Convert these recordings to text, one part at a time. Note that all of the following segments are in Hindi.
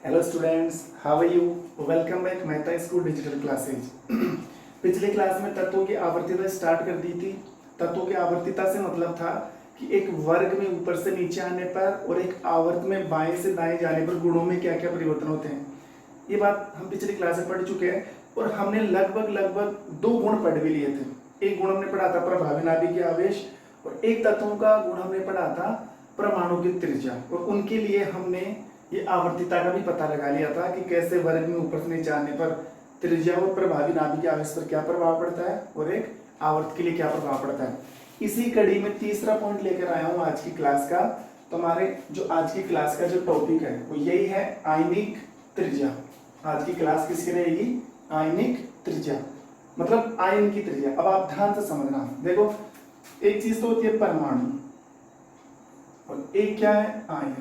Hello students, how are you? Welcome back Mehta school digital classes. पिछले क्लास में तत्वों की आवर्तिता स्टार्ट कर दी थी। तत्वों की आवर्तिता से मतलब था कि एक वर्ग में ऊपर से नीचे आने पर और एक आवर्त में बाएं से दाएं जाने पर गुणों में क्या क्या परिवर्तन होते हैं। ये बात हम पिछली क्लास में पढ़ चुके हैं और हमने लगभग दो गुण पढ़ भी लिए थे। एक गुण हमने पढ़ा था प्रभावी नाभिकीय आवेश और एक तत्वों का गुण हमने पढ़ा था परमाणु की त्रिज्या, और उनके लिए हमने ये आवर्तिता का भी पता लगा लिया था कि कैसे वर्ग में ऊपर से नीचे आने पर त्रिज्या और प्रभावी नाभिकीय आवेश पर क्या प्रभाव पड़ता है और एक आवर्त के लिए क्या प्रभाव पड़ता है। इसी कड़ी में तीसरा पॉइंट लेकर आया हूं आज की क्लास का। तो हमारे जो आज की क्लास का जो टॉपिक है वो यही है आयनिक त्रिज्या। आज की क्लास किसकी रहेगी? आयनिक त्रिज्या, मतलब आयन की त्रिज्या। अब आप ध्यान से समझना, देखो एक चीज तो होती है परमाणु और एक क्या है? आयन।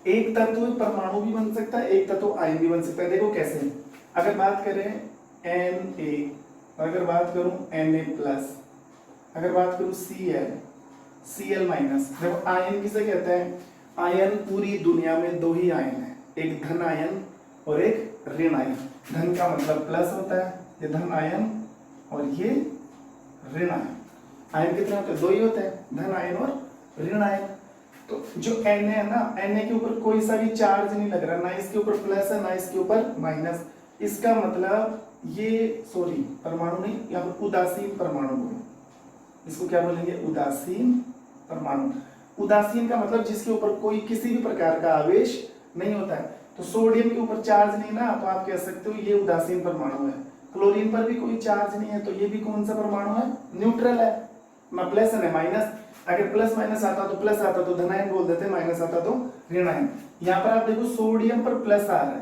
एक तत्व परमाणु भी बन सकता है, एक तत्व आयन भी बन सकता है। देखो कैसे, अगर बात करें Na, अगर बात करूं Na+, अगर बात करूं Cl माइनस। देखो आयन किसे कहते हैं? आयन पूरी दुनिया में दो ही आयन है, एक धन आयन और एक ऋण आयन। धन का मतलब प्लस होता है, ये धन आयन और ये ऋण आयन। आयन कितने होते हैं? दो ही होते हैं, धन आयन और ऋण आयन। तो जो Na है ना, Na के ऊपर कोई सा भी चार्ज नहीं लग रहा, ना इसके ऊपर प्लस है ना इसके ऊपर माइनस। इसका मतलब ये परमाणु नहीं, यहाँ पर उदासीन परमाणु बोलो। इसको क्या बोलेंगे? उदासीन परमाणु। उदासीन का मतलब जिसके ऊपर कोई किसी भी प्रकार का आवेश नहीं होता है। तो सोडियम के ऊपर चार्ज नहीं ना, तो आप कह सकते हो ये उदासीन परमाणु है। क्लोरीन पर भी कोई चार्ज नहीं है, तो ये भी कौन सा परमाणु है? न्यूट्रल है, ना प्लस है ना माइनस। अगर प्लस माइनस आता तो प्लस आता तो धनायन बोल देते, माइनस आता तो ऋणायन। यहाँ पर आप देखो सोडियम पर प्लस आ रहा है,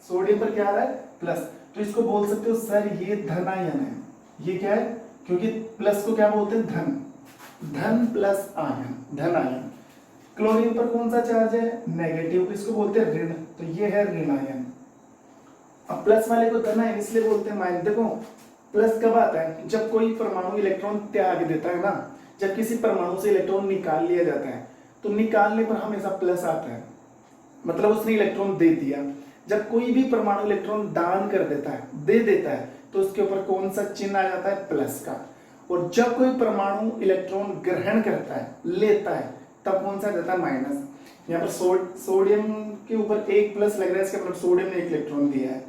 सोडियम पर क्या आ रहा है? प्लस। तो इसको बोल सकते हो सर ये धनायन है। ये क्या है? क्योंकि प्लस को क्या बोलते हैं? धन। धन प्लस आयन, धनायन। क्लोरीन पर कौन सा चार्ज है? नेगेटिव, इसको बोलते हैं ऋण, तो ये है ऋणायन। अब प्लस वाले को धनायन इसलिए बोलते हैं माइनस। देखो प्लस कब आता है? जब कोई परमाणु इलेक्ट्रॉन त्याग देता है ना, जब किसी परमाणु से इलेक्ट्रॉन निकाल लिया जाता है तो निकालने पर हमेशा प्लस आता है, मतलब उसने इलेक्ट्रॉन दे दिया। जब कोई भी परमाणु इलेक्ट्रॉन दान कर देता है, दे देता है, तो उसके ऊपर कौन सा चिन्ह आ जाता है? प्लस का। और जब कोई परमाणु इलेक्ट्रॉन ग्रहण करता है, लेता है, तब कौन सा जाता है? माइनस। यहाँ पर सोडियम के ऊपर एक प्लस लग रहा है, इसका मतलब सोडियम ने एक इलेक्ट्रॉन दिया है।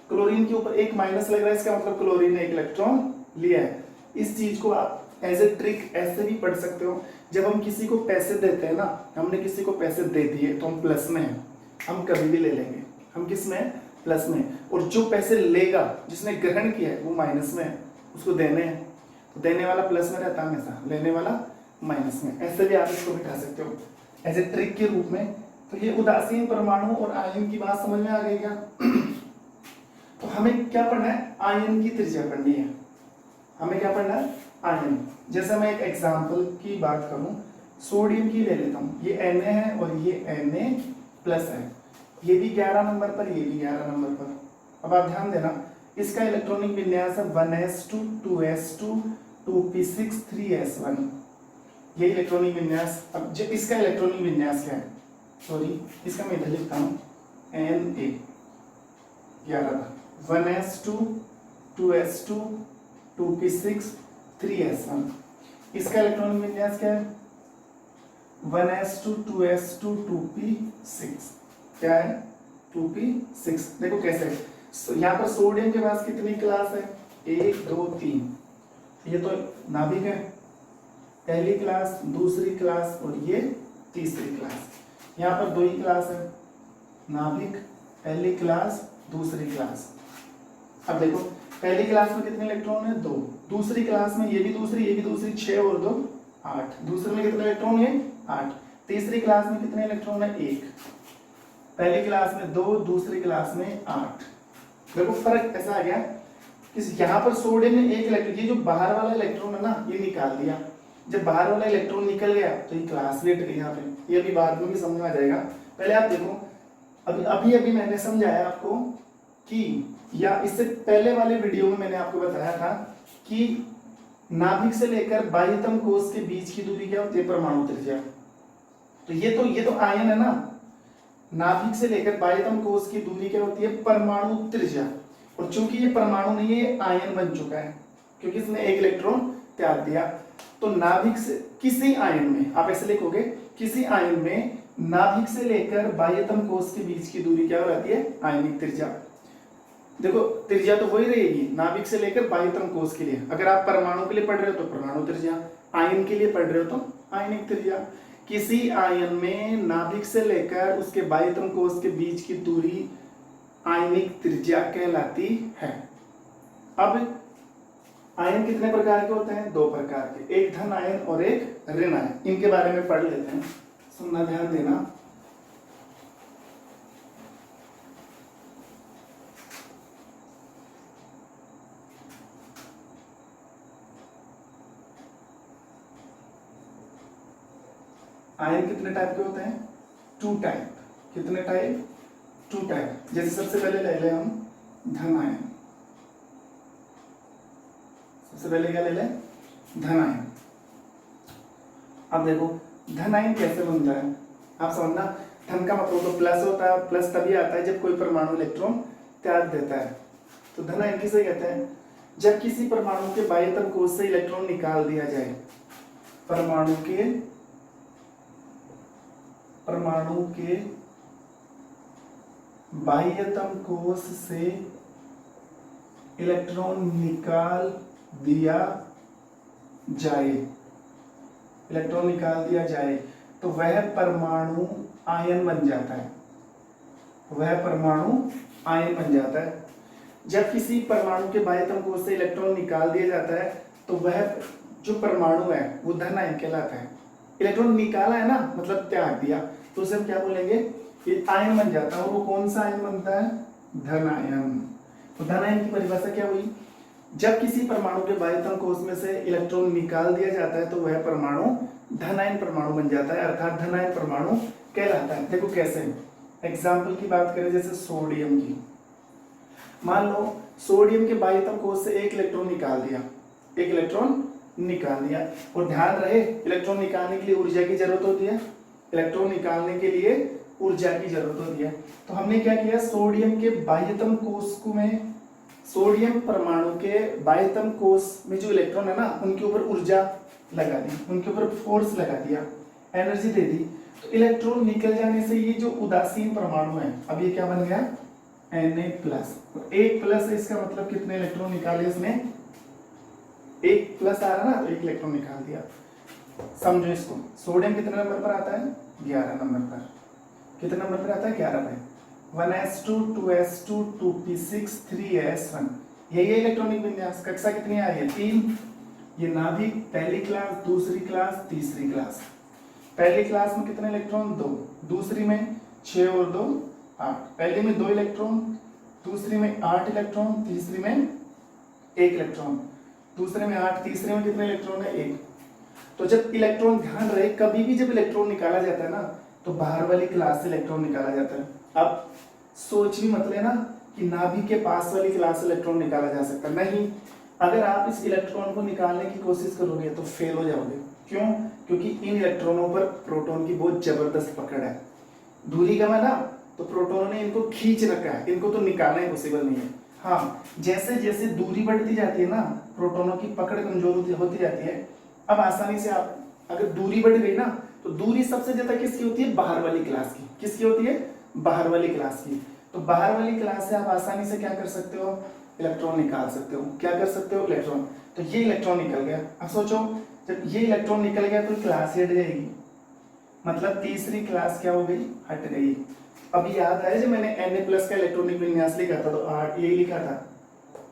क्लोरीन के ऊपर एक माइनस लग रहा है, इसका मतलब क्लोरीन ने एक इलेक्ट्रॉन लिया है। इस चीज को आप एज ए ट्रिक ऐसे भी पढ़ सकते हो। जब हम किसी को पैसे देते हैं ना, हमने किसी को पैसे दे दिए तो हम प्लस में हैं, हम कभी भी ले लेंगे। हम किस में? प्लस में। और जो पैसे लेगा, जिसने ग्रहण किया है, वो माइनस में है, उसको देने हैं। तो देने वाला प्लस में रहता है हमेशा, लेने वाला माइनस में। ऐसे भी आप इसको बिठा सकते हो एज ए ट्रिक के रूप में। तो ये उदासीन परमाणु और आयन की बात समझ में आ गई क्या? तो हमें क्या पढ़ना है? आयन की त्रिज्या पढ़नी है। हमें क्या पढ़ना है? आयन। जैसे मैं एक एग्जांपल की बात करूं, सोडियम की ले लेता हूं। ये Na है और ये Na+ है। ये भी 11 नंबर पर, ये भी 11 नंबर पर। अब आप ध्यान देना, इसका इलेक्ट्रॉनिक विन्यास है 1s2 2s2 2p6 3s1। ये इलेक्ट्रॉनिक विन्यास। अब जब इसका इलेक्ट्रॉनिक विन्यास क्या है? इसका मैं इधर लिखता हूं Na 11, 1s2 2s2 2p6 3s1। इसका इलेक्ट्रॉनिक विन्यास क्या है? 1s2 2s2 2p6। क्या है? 2p6। देखो कैसे, यहाँ पर सोडियम के पास कितनी क्लास है? 1 2 3। ये तो नाभिक है, पहली क्लास, दूसरी क्लास और ये तीसरी क्लास। यहाँ पर दो ही क्लास है, नाभिक, पहली क्लास, दूसरी क्लास। अब देखो पहली क्लास में कितने इलेक्ट्रॉन है? 2। दूसरी क्लास में ये भी दूसरी 6 और 2 8। दूसरे में कितने इलेक्ट्रॉन है? 8। तीसरी क्लास में कितने इलेक्ट्रॉन है? 1। पहली क्लास में 2, दूसरी क्लास में 8। देखो फर्क ऐसा आ गया कि यहाँ पर सोडियम ने एक इलेक्ट्रॉन, ये जो बाहर वाला इलेक्ट्रॉन है ना, ये निकाल दिया। जब बाहर वाला इलेक्ट्रॉन निकल गया तो ये क्लास भी हट गई यहाँ पे। ये अभी बाद में भी समझ में आ जाएगा। पहले आप देखो, अभी मैंने समझाया आपको कि, या इससे पहले वाले वीडियो में मैंने आपको बताया था कि नाभिक से लेकर बाह्यतम कोश के बीच की दूरी क्या होती है? परमाणु त्रिज्या। तो ये तो आयन है ना, नाभिक से लेकर बाह्यतम कोष की दूरी क्या होती है, परमाणु त्रिज्या। और चूंकि ये परमाणु नहीं है, आयन बन चुका है क्योंकि इसने एक इलेक्ट्रॉन त्याग दिया। तो नाभिक से किसी आयन में, आप ऐसे लिखोगे, किसी आयन में नाभिक से लेकर बाह्यतम कोष के बीच की दूरी क्या हो जाती है, आयनिक त्रिज्या। देखो त्रिज्या तो वही रहेगी नाभिक से लेकर बाह्यतम कोष के लिए। अगर आप परमाणु के लिए पढ़ रहे हो तो परमाणु त्रिज्या, आयन के लिए पढ़ रहे हो तो आयनिक त्रिज्या। किसी आयन में नाभिक से लेकर उसके बाह्यतम कोष के बीच की दूरी आयनिक त्रिज्या कहलाती है। अब आयन कितने प्रकार के होते हैं, दो प्रकार के, एक धन आयन और एक ऋण आयन। इनके बारे में पढ़ लेते हैं, सुनना, ध्यान देना। आयन कितने टाइप के होते हैं, टू टाइप। कितने टाइप, टू टाइप। जैसे सबसे पहले ले लें हम धन आयन। सबसे पहले क्या ले लें, धन आयन। अब देखो धन आयन कैसे बनता है, आप समझना। धन का मतलब तो प्लस होता है, प्लस तभी आता है जब कोई परमाणु इलेक्ट्रॉन त्याग देता है। तो धन आयन किसे कहते हैं, जब किसी परमाणु के बाह्यतम कोष से इलेक्ट्रॉन निकाल दिया जाए, परमाणु के बाह्यतम कोष से इलेक्ट्रॉन निकाल दिया जाए, इलेक्ट्रॉन निकाल दिया जाए तो वह परमाणु आयन बन जाता है, वह परमाणु आयन बन जाता है। जब किसी परमाणु के बाह्यतम कोष से इलेक्ट्रॉन निकाल दिया जाता है तो वह जो परमाणु है वो धन आयन कहलाता है। इलेक्ट्रॉन निकाला है ना, मतलब त्याग दिया, तो उसे हम क्या बोलेंगे, ये आयन बन जाता है। और वो कौन सा आयन बनता है, धन आयन। तो धन आयन की परिभाषा क्या हुई, जब किसी परमाणु के बाह्यतम कोष में से इलेक्ट्रॉन निकाल दिया जाता है तो वह परमाणु धन आयन परमाणु बन जाता है, अर्थात धन आयन परमाणु कहलाता है। देखो कैसे, एग्जाम्पल की बात करें जैसे सोडियम की। मान लो सोडियम के बाह्यतम कोष से एक इलेक्ट्रॉन निकाल दिया, एक इलेक्ट्रॉन निकाल दिया। और ध्यान रहे, इलेक्ट्रॉन निकालने के लिए ऊर्जा की जरूरत होती है, इलेक्ट्रॉन निकालने के लिए ऊर्जा की जरूरत होती है। तो हमने क्या किया, सोडियम के बाह्यतम कोष में, सोडियम परमाणु के बाह्यतम कोष में जो इलेक्ट्रॉन है ना, उनके ऊपर ऊर्जा लगा दी, उनके ऊपर फोर्स लगा दिया, एनर्जी दे दी। तो इलेक्ट्रॉन निकल जाने से ये जो उदासीन परमाणु है, अब ये क्या बन गया, Na+। एक प्लस है, इसका मतलब कितने इलेक्ट्रॉन निकाले इसने, एक प्लस आ रहा ना, तो एक इलेक्ट्रॉन निकाल दिया। समझो इसको, सोडियम कितने नंबर पर आता है, 11 नंबर पर। कितने नंबर पर आता है, 11 पे। 1s2 2s2 2p6 3s1, यही है इलेक्ट्रॉनिक विन्यास। कक्षा कितनी आई है, 3। ये नाभिक, पहली क्लास, दूसरी क्लास, तीसरी क्लास। पहली क्लास में कितने इलेक्ट्रॉन, 2, दूसरी में 6 और 2 8। पहली में 2 इलेक्ट्रॉन, दूसरी में 8 इलेक्ट्रॉन, तीसरी में 1 इलेक्ट्रॉन, दूसरे में 8, तीसरे में कितने इलेक्ट्रॉन है, 1। तो जब इलेक्ट्रॉन, ध्यान रहे, कभी भी जब इलेक्ट्रॉन निकाला जाता है ना, तो बाहर वाली क्लास से इलेक्ट्रॉन निकाला जाता है। अब सोच भी मत लेना कि नाभिक के पास वाली क्लास से इलेक्ट्रॉन निकाला जा सकता है, नहीं। अगर आप इस इलेक्ट्रॉन को निकालने की कोशिश करोगे तो फेल हो जाओगे। क्यों, क्योंकि इन इलेक्ट्रॉनों पर प्रोटॉन की बहुत जबरदस्त पकड़ है। दूरी कम है ना, तो प्रोटॉनों ने इनको खींच रखा है, इनको तो निकालना ही पॉसिबल नहीं है। हाँ, जैसे जैसे दूरी बढ़ती जाती है ना, प्रोटॉनों की पकड़ कमजोर होती जाती है। अब आसानी से आप, अगर दूरी बढ़ गई ना, तो दूरी सबसे ज्यादा किसकी होती है, बाहर वाली क्लास की। किसकी होती है, बाहर वाली क्लास की। तो बाहर वाली क्लास से आप आसानी से क्या कर सकते हो, इलेक्ट्रॉन निकाल सकते हो। क्या कर सकते हो, इलेक्ट्रॉन। तो ये इलेक्ट्रॉन निकल गया। अब सोचो, जब ये इलेक्ट्रॉन निकल गया तो क्लास हट जाएगी, मतलब तीसरी क्लास क्या हो गई, हट गई। अब याद आया जब मैंने Na+ का इलेक्ट्रॉनिक विन्यास लिखा था, तो 8 यही लिखा था।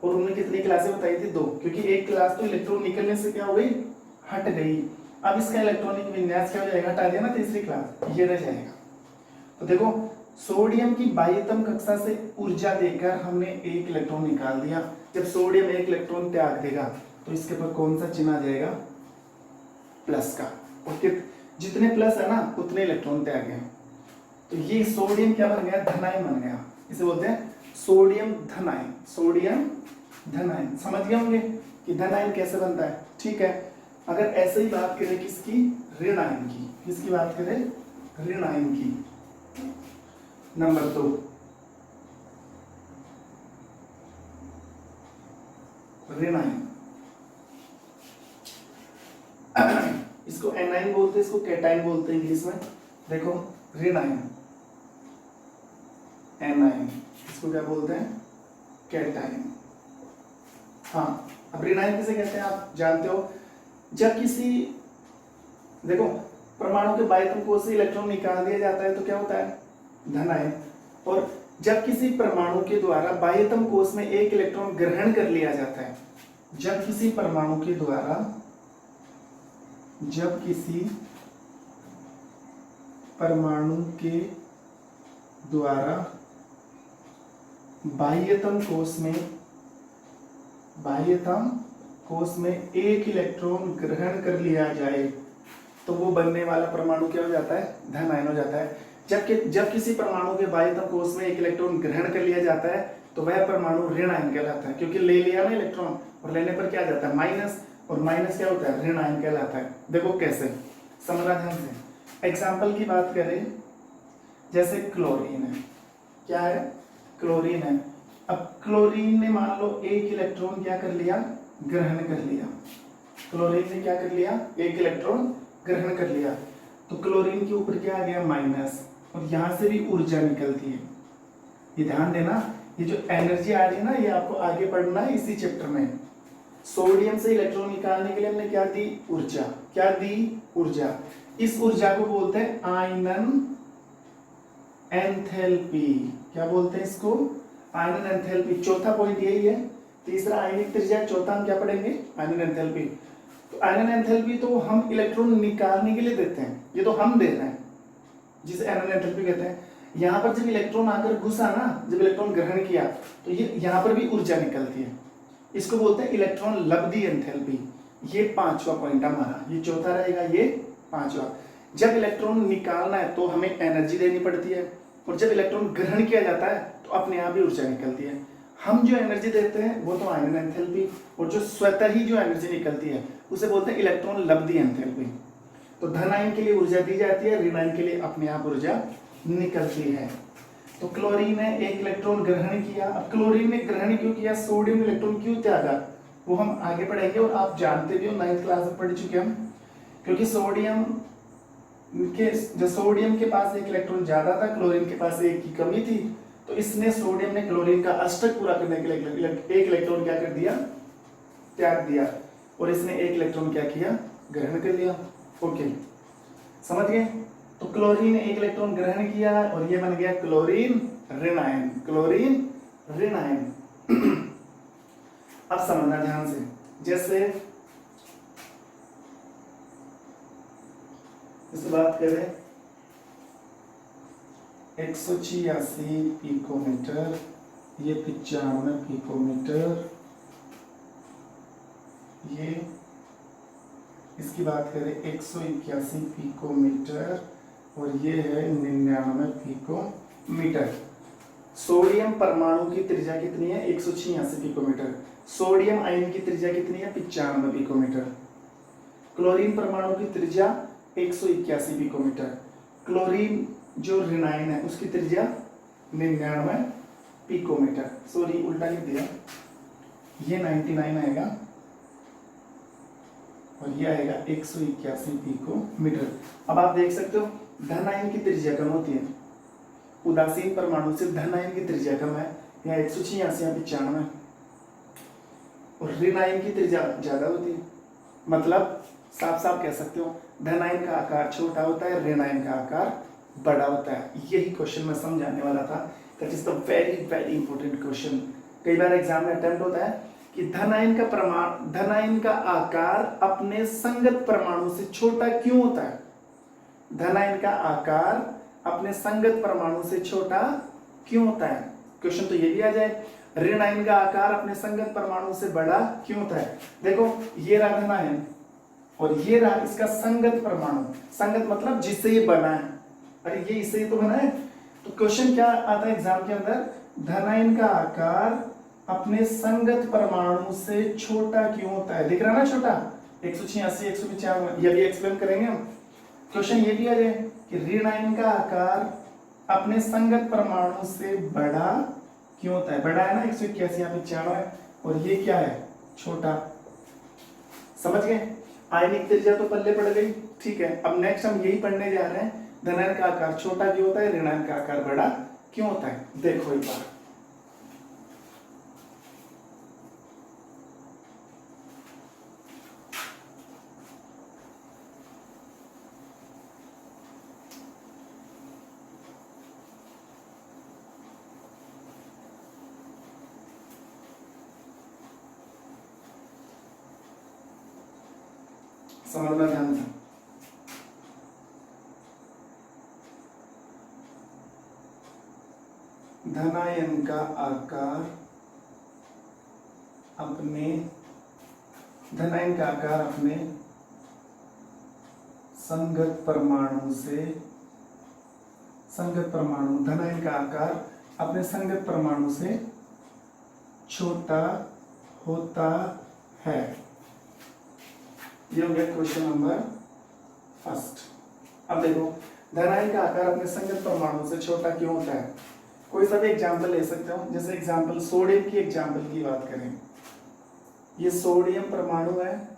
और उन्होंने कितनी क्लासें बताई थी, 2, क्योंकि एक क्लास तो इलेक्ट्रॉन निकलने से क्या हो गई, हट गई। अब इसका इलेक्ट्रॉनिक विन्यास क्या हो जाएगा, हटा दिया ना तीसरी क्लास, ये रह जाएगा। तो देखो, सोडियम की बाह्यतम कक्षा से ऊर्जा देकर हमने एक इलेक्ट्रॉन निकाल दिया। जब सोडियम एक इलेक्ट्रॉन त्याग देगा तो इसके ऊपर कौन सा चिन्ह आ जाएगा, प्लस का। और जितने प्लस है ना, उतने इलेक्ट्रॉन त्याग हैं। तो ये सोडियम क्या बन गया, धनायन बन गया। इसे बोलते हैं सोडियम धनायन। सोडियम धनायन, समझ गए होंगे कि धनायन कैसे बनता है। ठीक है, अगर ऐसे ही बात करें किसकी, ऋण आयन की। किसकी बात करें, ऋण आयन की। नंबर 2 ऋण आयन, इसको एनाइन बोलते हैं, इसको कैटाइन बोलते हैं इंग्लिश में। देखो ऋण आयन, एनाइन, इसको क्या बोलते हैं? कैटाइन। हाँ, अब ऋण आयन किसे कहते हैं आप जानते हो? जब किसी, देखो परमाणु के बाह्यतम कोश से इलेक्ट्रॉन निकाल दिया जाता है तो क्या होता है? धन आयन। और जब किसी परमाणु के द्वारा बाह्यतम कोश में एक इलेक्ट्रॉन ग्रहण कर लिया जाता है, जब किसी परमाणु के द्वारा, जब किसी परमाणु के द्वारा बाह्यतम कोश में एक इलेक्ट्रॉन ग्रहण कर लिया जाए तो वो बनने वाला परमाणु क्या हो जाता है? धन आयन हो जाता है। जब किसी परमाणु के बाह्यतम कोश में एक इलेक्ट्रॉन ग्रहण कर लिया जाता है तो वह परमाणु ऋण आयन कहलाता है, क्योंकि ले लिया ना इलेक्ट्रॉन, और लेने पर क्या आ जाता है? माइनस, और माइनस क्या होता है? ऋण आयन कहलाता है। देखो कैसे, समझना ध्यान से। एग्जाम्पल की बात करें, जैसे क्लोरीन है, क्या है? क्लोरीन है। अब क्लोरीन ने मान लो एक इलेक्ट्रॉन क्या कर लिया? ग्रहण कर लिया। क्लोरीन ने क्या कर लिया? एक इलेक्ट्रॉन ग्रहण कर लिया, तो क्लोरीन के ऊपर क्या आ गया? माइनस, और यहां से भी ऊर्जा निकलती है। ये ध्यान देना, ये जो एनर्जी आ रही है ना, ये आपको आगे पढ़ना है इसी चैप्टर में। सोडियम से इलेक्ट्रॉन निकालने के लिए हमने क्या दी? ऊर्जा। क्या दी? ऊर्जा। इस ऊर्जा को बोलते हैं आयनन एंथैल्पी। क्या बोलते हैं इसको? आयनन एंथैल्पी। चौथा पॉइंट यही है। तीसरा आयनिक त्रिज्या, चौथा हम क्या पढ़ेंगे? आयनन एंथैल्पी। तो आयनन एंथैल्पी तो हम इलेक्ट्रॉन निकालने के लिए देते हैं, ये तो हम दे रहे हैं, जिसे आयनन एंथैल्पी कहते हैं। यहाँ पर जब इलेक्ट्रॉन आकर घुसा ना, जब इलेक्ट्रॉन ग्रहण किया तो ये यहाँ पर भी ऊर्जा निकलती है, इसको बोलते हैं इलेक्ट्रॉन लब्धि एंथैल्पी। ये पांचवा पॉइंट हमारा, ये चौथा रहेगा, ये पांचवा। जब इलेक्ट्रॉन निकालना है तो हमें एनर्जी देनी पड़ती है, और जब इलेक्ट्रॉन ग्रहण किया जाता है तो अपने आप ही ऊर्जा निकलती है। हम जो एनर्जी देते हैं वो तो आयनन एंथैल्पी, और जो स्वतः ही जो एनर्जी निकलती है उसे बोलते हैं इलेक्ट्रॉन लब्धि एंथैल्पी। तो धन आयन के लिए ऊर्जा दी जाती है, ऋण आयन के लिए अपने आप ऊर्जा निकलती है। तो क्लोरीन ने एक इलेक्ट्रॉन ग्रहण किया। अब क्लोरीन ने ग्रहण क्यों किया? सोडियम इलेक्ट्रॉन क्यों त्यागा? वो हम आगे पढ़ेंगे, और आप जानते भी हो, 9th क्लास में पढ़ चुके हम। क्योंकि सोडियम के पास एक इलेक्ट्रॉन ज्यादा था, क्लोरीन के पास एक की कमी थी, तो इसने सोडियम ने क्लोरीन का अष्टक पूरा करने के लिए एक इलेक्ट्रॉन क्या कर दिया? त्याग दिया, और इसने एक इलेक्ट्रॉन क्या किया? ग्रहण कर लिया। ओके, समझ गए? तो क्लोरीन ने एक इलेक्ट्रॉन ग्रहण किया और ये बन गया क्लोरीन ऋण आयन। क्लोरीन ऋण आयन। अब समझना ध्यान से, जैसे इस बात करें 186 पिकोमीटर, ये 95 पिकोमीटर, ये इसकी बात करें 181 पिकोमीटर, और ये है 99 पिकोमीटर। सोडियम परमाणु की त्रिज्या कितनी है? 186 पिकोमीटर। सोडियम आयन की त्रिज्या कितनी है? 95 पिकोमीटर। क्लोरीन परमाणु की त्रिज्या 181 पिकोमीटर। क्लोरीन जो ऋण आयन है उसकी त्रिज्या 99 पिकोमीटर। सॉरी, उल्टा लिख दिया, ये 99 आएगा और ये आएगा 181 पिकोमीटर। अब आप देख सकते हो धन आयन की त्रिज्या कम होती है, उदासीन परमाणु से धन आयन की त्रिज्या कम है, यहाँ 186 या 95, और ऋण आयन की त्रिज्या ज्यादा होती है। मतलब साफ साफ कह सकते हो धन आयन का आकार छोटा होता है, ऋण आयन का आकार बड़ा होता है। यही क्वेश्चन मैं समझाने वाला था, that is the very very important question. कई बार एग्जाम में अटेम्प्ट होता है कि धन आयन का आकार अपने संगत परमाणु से छोटा क्यों होता है? धन आयन का आकार अपने संगत परमाणु से छोटा क्यों होता है? क्वेश्चन तो ये भी आ जाए, ऋण आयन का आकार अपने संगत परमाणु से बड़ा क्यों होता है? देखो ये रहा धन आयन और ये रहा इसका संगत परमाणु। संगत मतलब जिससे ये बना है, अरे ये इससे ही तो बना है। तो क्वेश्चन क्या आता है एग्जाम के अंदर? धन आयन का आकार अपने संगत परमाणु से छोटा क्यों होता है? दिख रहा ना छोटा, 186 195, ये भी एक्सप्लेन करेंगे हम। क्वेश्चन ये भी आ जाए कि ऋण आयन का आकार अपने संगत परमाणु से बड़ा क्यों होता है? बड़ा है ना 181, यहाँ पे 4 है, और ये क्या है? छोटा। समझ गए? आयनिक त्रिज्या तो पल्ले पड़ गई, ठीक है। अब नेक्स्ट हम यही पढ़ने जा रहे हैं, धनायन का आकार छोटा क्यों होता है, ऋणायन का आकार बड़ा क्यों होता है। देखो एक बार, समझना ध्यान से। धनायन का आकार अपने संगत परमाणु से, धनायन का आकार अपने संगत परमाणु से छोटा होता है। ये हो गया क्वेश्चन नंबर फर्स्ट। अब देखो, धनायन का आकार अपने संगत परमाणु से छोटा क्यों होता है। कोई सा भी एग्जाम्पल ले सकते हो, जैसे एग्जाम्पल सोडियम की एग्जाम्पल की बात करें, ये सोडियम परमाणु है,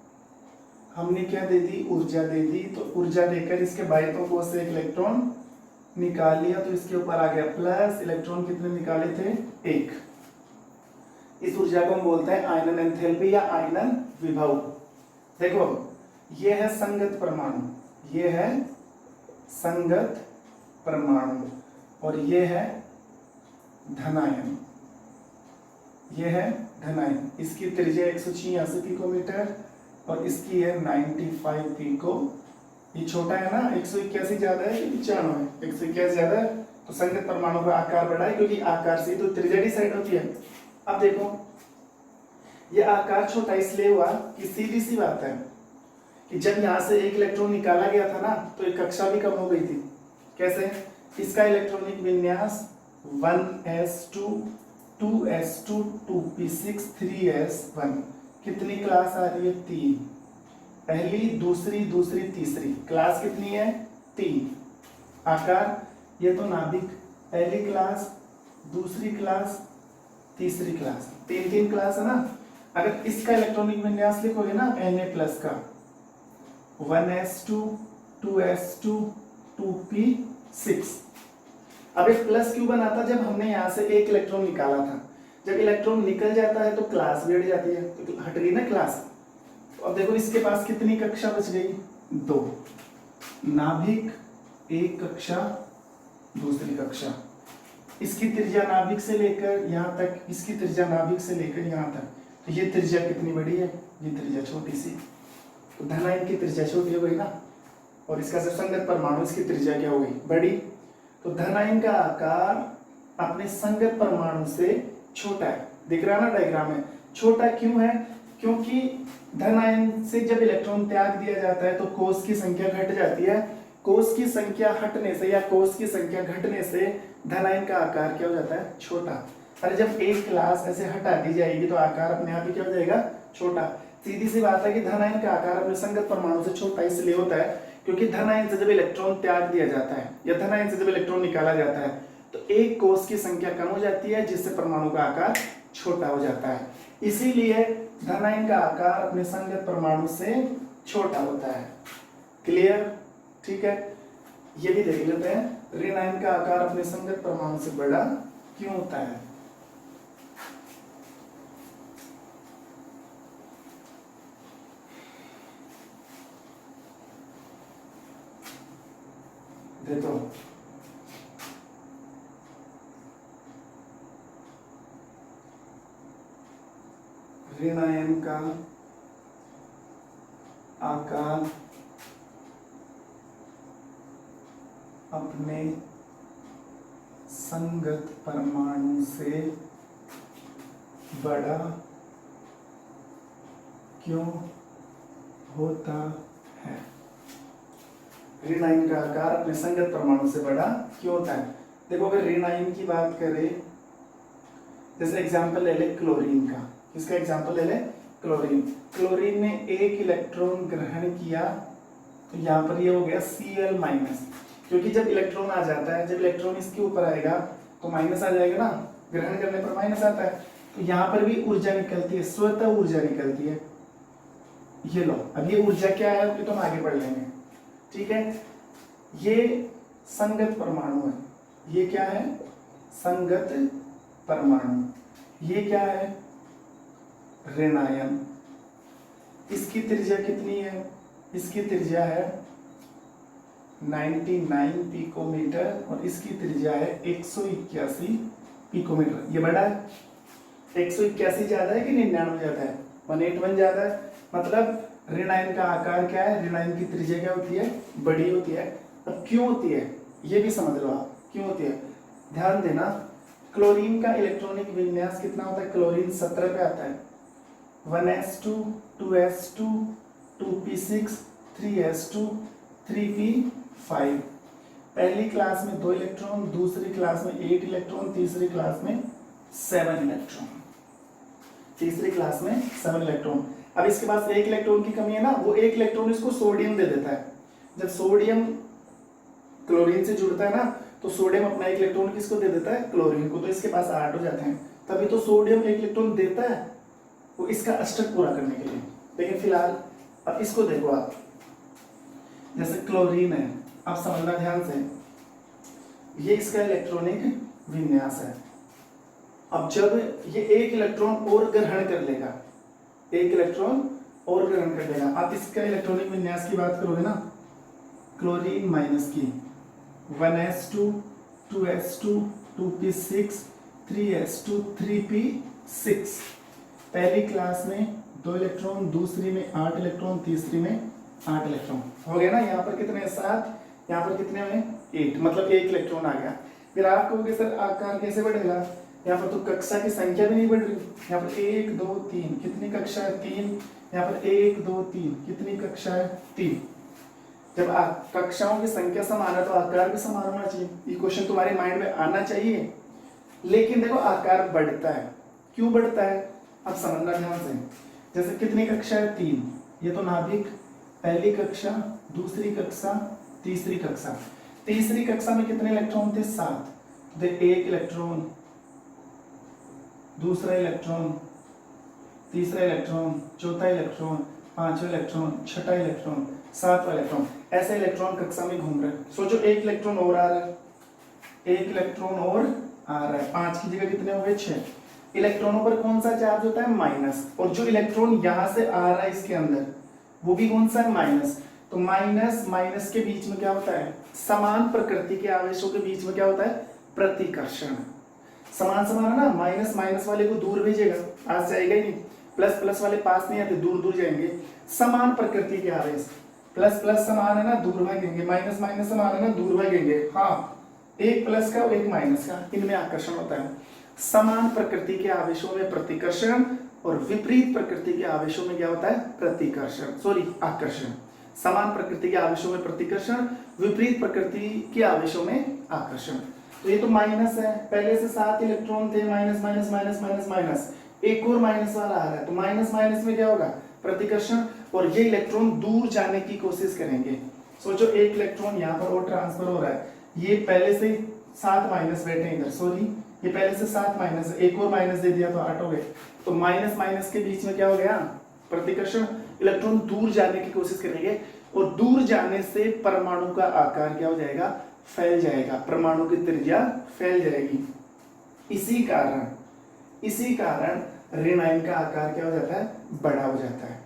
हमने क्या दे दी, ऊर्जा दे दी, तो ऊर्जा देकर इसके बाह्यतम कोश से एक इलेक्ट्रॉन निकाल लिया, तो इसके ऊपर आ गया प्लस, इलेक्ट्रॉन कितने निकाले थे, 1। इस ऊर्जा को हम बोलते हैं आयनन एंथैल्पी या आयनन विभव। देखो, ये है संगत परमाणु, ये है संगत परमाणु, और ये है धनायन, ये है धनायन। इसकी त्रिज्या 186 पिकोमीटर और इसकी है 95 पिको। ये छोटा है ना, 181 ज्यादा है कि 95? 181 ज्यादा है, तो संगत परमाणु का आकार बड़ा है, क्योंकि आकार से तो त्रिज्या डिसाइड होती है। अब देखो, ये आकार छोटा इसलिए हुआ कि सीधी सी बात है कि जब यहाँ से एक इलेक्ट्रॉन निकाला गया था ना, तो एक कक्षा भी कम हो गई थी। कैसे? इसका इलेक्ट्रॉनिक विन्यास 1s2 2s2 2p6 3s1, कितनी क्लास आ रही है, 3। पहली, दूसरी, तीसरी क्लास कितनी है, 3। आकार, ये तो नाभिक, पहली क्लास, दूसरी क्लास, तीसरी क्लास, 3 क्लास है ना। अगर इसका इलेक्ट्रॉनिक विन्यास लिखोगे ना Na+ का, 1s2 2s2 2p6। अब एक प्लस क्यों बना था, जब हमने यहाँ से एक इलेक्ट्रॉन निकाला था। जब इलेक्ट्रॉन निकल जाता है तो क्लास भी हट जाती है, तो हट गई ना क्लास। तो अब देखो, इसके पास कितनी कक्षा बच गई, 2। नाभिक, एक कक्षा, दूसरी कक्षा। इसकी त्रिज्या नाभिक से लेकर यहाँ तक, इसकी त्रिज्या नाभिक से लेकर यहाँ तक, तो ये त्रिज्या कितनी बड़ी है, ये त्रिज्या छोटी सी। तो धनायन की त्रिज्या छोटी हो गई ना, और इसका जो संगत परमाणु, इसकी त्रिज्या क्या हो गई, बड़ी। तो धनायन का आकार अपने संगत परमाणु से छोटा है। दिख रहा है ना डायग्राम में, छोटा क्यों है, क्योंकि धनायन से जब इलेक्ट्रॉन त्याग दिया जाता है तो कोष की संख्या घट जाती है। कोष की संख्या हटने से या कोष की संख्या घटने से धनायन का आकार क्या हो जाता है, छोटा। अरे जब एक क्लास ऐसे हटा दी जाएगी तो आकार अपने आप ही क्या हो जाएगा, छोटा। सीधी सी बात है कि धनायन का आकार अपने संगत परमाणु से छोटा इसलिए होता है क्योंकि धनायन से जब इलेक्ट्रॉन त्याग दिया जाता है या धनायन से जब इलेक्ट्रॉन निकाला जाता है तो एक कोष की संख्या कम हो जाती है, जिससे परमाणु का आकार छोटा हो जाता है। इसीलिए धनायन का आकार अपने संगत परमाणु से छोटा होता है। क्लियर? ठीक है, ये भी देख लेते हैं, ऋणायन का आकार अपने संगत परमाणु से बड़ा क्यों होता है। देखो, ऋणायन का आकार अपने संगत परमाणु से बड़ा क्यों होता है। ऋणायन का आकार अपने संगत परमाणु से बड़ा क्यों होता है। देखो, अगर ऋणायन की बात करें, जैसे एग्जांपल ले ले क्लोरीन का, इसका एग्जांपल ले ले क्लोरीन। क्लोरीन ने एक इलेक्ट्रॉन ग्रहण किया तो यहाँ पर ये हो गया Cl-। क्योंकि जब इलेक्ट्रॉन आ जाता है, जब इलेक्ट्रॉन इसके ऊपर आएगा तो माइनस आ जाएगा ना, ग्रहण करने पर माइनस आता है। तो यहाँ पर भी ऊर्जा निकलती है, स्वतः ऊर्जा निकलती है। ये लो, अब ये ऊर्जा क्या है ये तो हम आगे पढ़ लेंगे, ठीक है। ये संगत परमाणु है, ये क्या है, संगत परमाणु। ये क्या है, ऋणायन। इसकी त्रिज्या कितनी है, इसकी त्रिज्या है 99 पिकोमीटर और इसकी त्रिज्या है 181 पिकोमीटर। ये बड़ा है, 181 ज्यादा है कि 99 ज्यादा है, 181 ज्यादा है। मतलब ऋणायन का आकार क्या है, ऋणायन की त्रिज्या क्या होती है, बड़ी होती है। अब क्यों होती है ये भी समझ लो आप, क्यों होती है, ध्यान देना। क्लोरीन का इलेक्ट्रॉनिक विन्यास कितना होता है, क्लोरीन 17 पे आता है, 1s2 2s2 2p6 3s2 3p5। पहली क्लास में 2 इलेक्ट्रॉन, दूसरी क्लास में 8 इलेक्ट्रॉन, तीसरी क्लास में 7 इलेक्ट्रॉन, तीसरी क्लास में 7 इलेक्ट्रॉन। अब इसके पास 1 इलेक्ट्रॉन की कमी है ना, वो 1 इलेक्ट्रॉन इसको सोडियम दे देता है। जब सोडियम क्लोरीन से जुड़ता है ना तो सोडियम अपना 1 इलेक्ट्रॉन किसको दे देता है, क्लोरीन को, तो इसके पास 8 हो जाते हैं। तभी तो सोडियम 1 इलेक्ट्रॉन देता है वो इसका अष्टक पूरा करने के लिए। लेकिन फिलहाल अब इसको देखो आप, जैसे क्लोरीन है, आप समझना ध्यान से, ये इसका इलेक्ट्रॉनिक विन्यास है। अब जब ये 1 इलेक्ट्रॉन और ग्रहण कर लेगा, 1 इलेक्ट्रॉन और ग्रहण कर लेगा, आप इसका इलेक्ट्रॉनिक विन्यास की बात करोगे ना, क्लोरीन माइनस की 1s2 2s2 2p6 3s2 3p6। पहली क्लास में 2 इलेक्ट्रॉन, दूसरी में 8 इलेक्ट्रॉन, तीसरी में 8 इलेक्ट्रॉन। हो गया ना, यहाँ पर कितने हैं, 7, यहाँ पर कितने हैं, 8, मतलब 1 इलेक्ट्रॉन आ गया। फिर आप कहोगे सर आकार कैसे बढ़ेगा, यहाँ पर तो कक्षा की संख्या भी नहीं बढ़ रही। यहाँ पर 1 2 3 कितनी कक्षा है, 3। यहाँ पर 1 2 3 कितनी कक्षा है, 3। जब कक्षाओं की संख्या समान है तो आकार भी समान होना चाहिए। ये क्वेश्चन तुम्हारे माइंड में आना चाहिए। लेकिन देखो आकार बढ़ता है, क्यों बढ़ता है, अब समझना ध्यान से। जैसे कितनी कक्षा है, 3, ये तो नाभिक, पहली कक्षा, दूसरी कक्षा, तीसरी कक्षा। तीसरी कक्षा में कितने इलेक्ट्रॉन थे, 7, तो 1 इलेक्ट्रॉन, दूसरा इलेक्ट्रॉन, तीसरा इलेक्ट्रॉन, चौथा इलेक्ट्रॉन, पांचवा इलेक्ट्रॉन, छठा इलेक्ट्रॉन, सातवां इलेक्ट्रॉन। ऐसे इलेक्ट्रॉन कक्षा में घूम रहे हैं। सोचो 1 इलेक्ट्रॉन और आ रहा है, 1 इलेक्ट्रॉन और आ रहा है, 5 की जगह कितने हो गए, 6। इलेक्ट्रॉनों पर कौन सा चार्ज होता है, माइनस। और जो इलेक्ट्रॉन यहां से आ रहा है इसके अंदर वो भी कौन सा है, माइनस। तो माइनस माइनस के बीच में क्या होता है, समान प्रकृति के आवेशों के बीच में क्या होता है, प्रतिकर्षण। समान समान है ना, माइनस माइनस वाले को दूर भेजेगा, पास जाएगा ही नहीं। प्लस प्लस वाले पास नहीं आते, दूर दूर जाएंगे। समान प्रकृति के आवेश, प्लस प्लस समान है ना, दूर भागेंगे, माइनस माइनस समान है ना, दूर भागेंगे। हाँ, एक प्लस का और एक माइनस का, इनमें आकर्षण होता है। समान प्रकृति के आवेशों में प्रतिकर्षण और विपरीत प्रकृति के आवेशों में क्या होता है, प्रतिकर्षण, सॉरी आकर्षण। समान प्रकृति के आवेशों में प्रतिकर्षण, विपरीत प्रकृति के आवेशों में आकर्षण। तो ये तो माइनस है, पहले से 7 इलेक्ट्रॉन थे, minus minus minus minus minus, एक और माइनस वाला आ रहा है, तो माइनस माइनस में क्या होगा, प्रतिकर्षण। और ये इलेक्ट्रॉन दूर जाने की कोशिश करेंगे। सोचो 1 इलेक्ट्रॉन यहाँ पर और ट्रांसफर हो रहा है, ये पहले से 7 माइनस बैठे इधर, सॉरी ये पहले से 7 माइनस, एक और माइनस दे दिया तो 8 हो गए। तो माइनस माइनस के बीच में क्या हो गया, प्रतिकर्षण। इलेक्ट्रॉन दूर जाने की कोशिश करेंगे और दूर जाने से परमाणु का आकार क्या हो जाएगा, फैल जाएगा, परमाणु की त्रिज्या फैल जाएगी। इसी कारण ऋणायन का आकार क्या हो जाता है, बड़ा हो जाता है।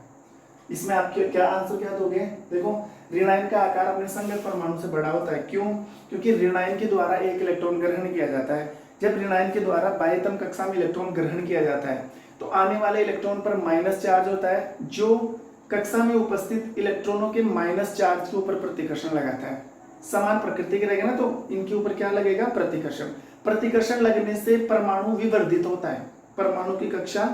इसमें आप क्या आंसर क्या दोगे, देखो ऋणायन का आकार अपने संगत परमाणु से बड़ा होता है। क्यों, क्योंकि ऋणायन के द्वारा 1 इलेक्ट्रॉन ग्रहण किया जाता है। जब ऋणायन के द्वारा बाह्यतम कक्षा में इलेक्ट्रॉन ग्रहण किया जाता है तो आने वाले इलेक्ट्रॉन पर माइनस चार्ज होता है, जो कक्षा में उपस्थित इलेक्ट्रॉनों के माइनस चार्ज के ऊपर प्रतिकर्षण लगाता है। समान प्रकृति के रहेगा ना तो इनके ऊपर क्या लगेगा, प्रतिकर्षण। प्रतिकर्षण लगने से परमाणु विवर्धित होता है, परमाणु की कक्षा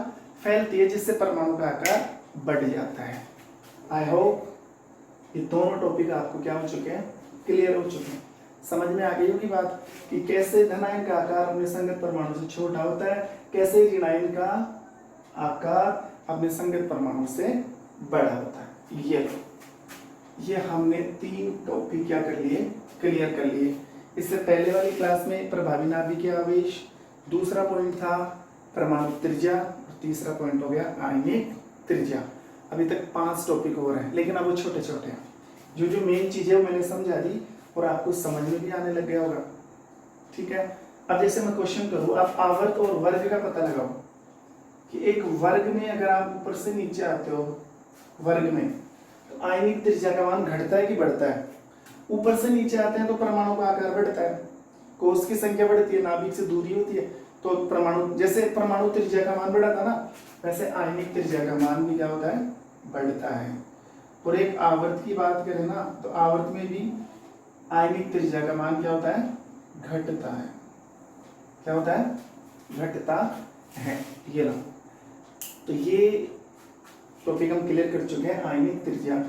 फैलती है, जिससे परमाणु का आकार बढ़ जाता है। आई होप ये दोनों टॉपिक आपको क्या हो चुके हैं, क्लियर हो चुके हैं। समझ में आ गई होगी बात कि कैसे धनायन का आकार अपने संगत परमाणु से छोटा होता है, कैसे ऋणायन का आकार अपने संगत परमाणु से बड़ा होता है। ये हमने 3 टॉपिक क्या कर लिए, क्लियर कर लिए। इससे पहले वाली क्लास में प्रभावी नाभिकीय आवेश, दूसरा पॉइंट था परमाणु त्रिज्या, तीसरा पॉइंट हो गया आयनिक त्रिज्या। अभी तक 5 टॉपिक और हैं, लेकिन अब वो छोटे छोटे हैं। जो जो मेन चीजें वो मैंने समझा दी और आपको समझ में भी आने लग गया होगा। ठीक है, अब जैसे मैं क्वेश्चन करूँ, आप आवर्त और वर्ग का पता लगाओ कि एक वर्ग में अगर आप ऊपर से नीचे आते हो वर्ग में, तो आयनिक त्रिज्या का मान घटता है कि बढ़ता है? ऊपर से नीचे आते हैं तो परमाणु का आकार बढ़ता है, कोष की संख्या बढ़ती है, नाभिक से दूरी होती है, तो परमाणु, जैसे परमाणु त्रिज्या का मान बढ़ा था ना, वैसे आयनिक त्रिज्या का मान भी क्या होता है? बढ़ता है। और एक आवर्त की बात करें ना, तो आवर्त में भी आयनिक त्रिज्या का मान क्या होता है? घटता है। क्या होता है? घटता है। ये लो, तो ये टॉपिक हम क्लियर कर चुके हैं, आयनिक त्रिज्या।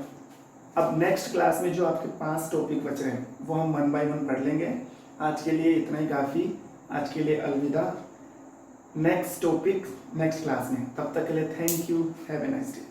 अब नेक्स्ट क्लास में जो आपके 5 टॉपिक बच रहे हैं वो हम 1 बाय 1 पढ़ लेंगे। आज के लिए इतना ही काफ़ी, आज के लिए अलविदा। नेक्स्ट टॉपिक नेक्स्ट क्लास में, तब तक के लिए thank you, have a nice day.